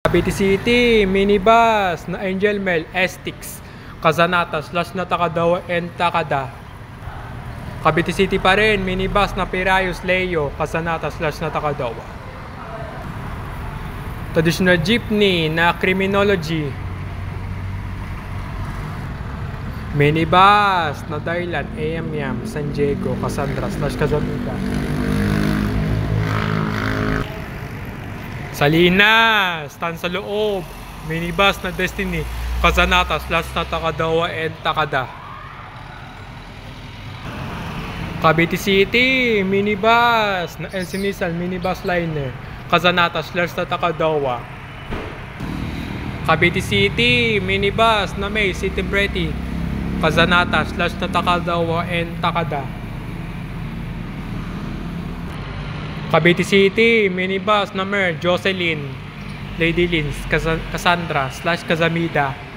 Cavite City, minibus na Angel Mel, Estix, Kazanata, slash na Takadawa and Takada. Cavite City pa rin, minibus na Pirayos, Leo, Kazanata, slash na Takadawa. Traditional jeepney na Criminology. Minibus na Dailan, AM San Diego, Cassandra, slash Kazamida. Salinas, tan sa loob, minibus na Destiny, Kazanata, slash na Takadawa and Takada. Cavite City, minibus na Encinitas, minibus liner, Kazanata, slash na Takadawa. Cavite City, minibus na May City Pretty, Kazanata, slash na Takadawa and Takada. Cavite City, minibus na Mer, Jocelyn, Lady Lins, Cassandra, slash Kazamida.